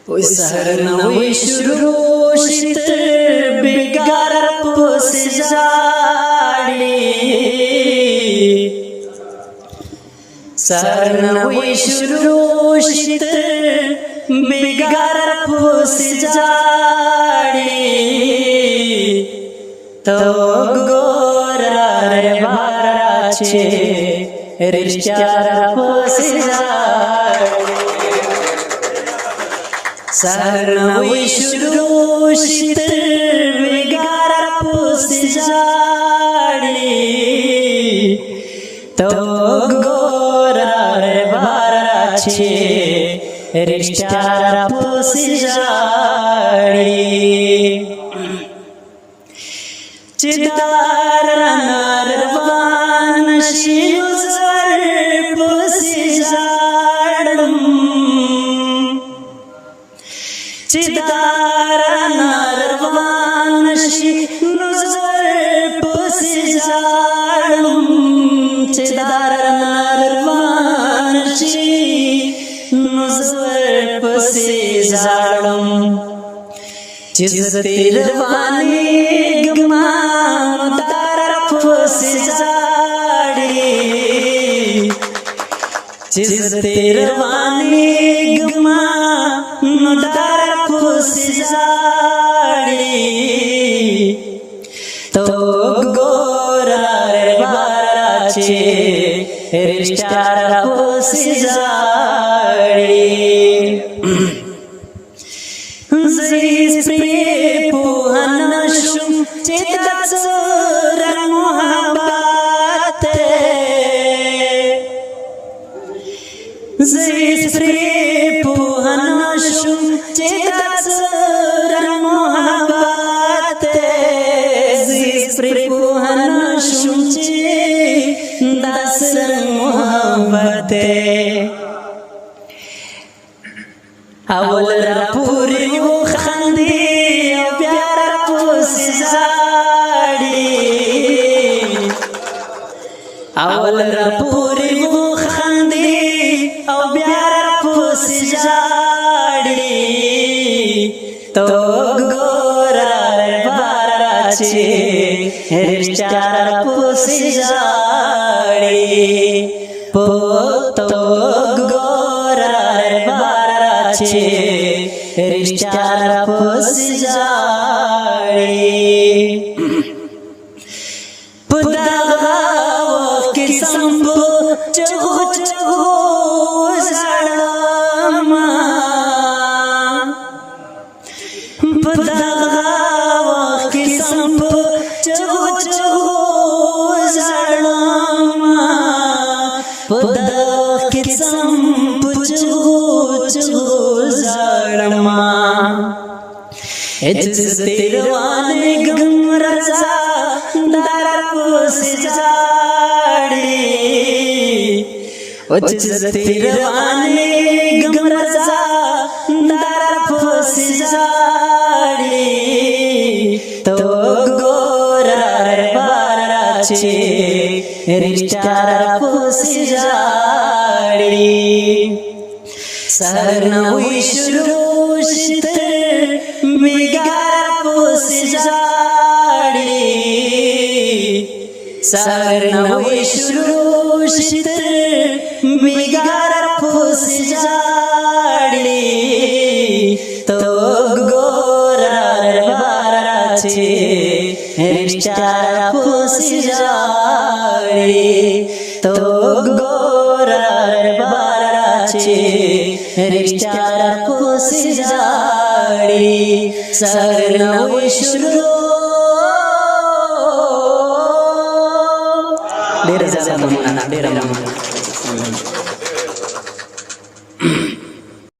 وسهرنا شروشت بگار پوس جاڑی سهرنا شروشت بگار پوس جاڑی تو گورا रे बाराचे रिश्त्याला पोस जाडी सरणा विश्रुषित विगार पोस जाडी तो गोरा रे बाराचे रिश्त्याला पोस जाडी चिदार Naravane शिवसर pussy जाडम चिदार Naravane शिवसर pussy जाडम चिदार Naravane शिवसर pussy जाडम चिजतिरवानी Gaman तारा फुस जाडी चिजतिरवानी गमान तारा फुस जाडी तो गोरा रे बाराचे रिश्त्याला फुस जाडी प्रिय पुहनशुम चिदाचर मोहब्बत प्रिय पुहनशुम चिदाचर मोहब्बत प्रिय पुहनशुम चिदाचर मोहब्बत अवल पूरी वो खंदी प्यार पोस जाडी अवल पूरी वो खंदी प्यार पोस जाडी तो गोरा रे बाराचे रिश्त्याला पोस जाडी तो गोरा रे बाराचे रिश्त्याला पोस जाडी पुदागाव की संभू चगो चगो जाडमा पुदागाव की संभू चगो चगो जाडमा पुदागाव की संभू चगो चगो जाडमा चिजतिरवानी गमराचा दारा पोस जाडी चिजतिरवानी गमराचा दारा पोस जाडी तो गोरा रे बाराचे रिश्त्याला पोस जाडी सरणा विश्रुषित विगार पोस जाडी सरणा विश्रुषित विगार पोस जाडी तो गोरा रे बाराचे रिश्त्याला पोस जाडी तो गोरा रे बाराचे रिश्त्याला पोस जाडी सरणा विश्रू डेरा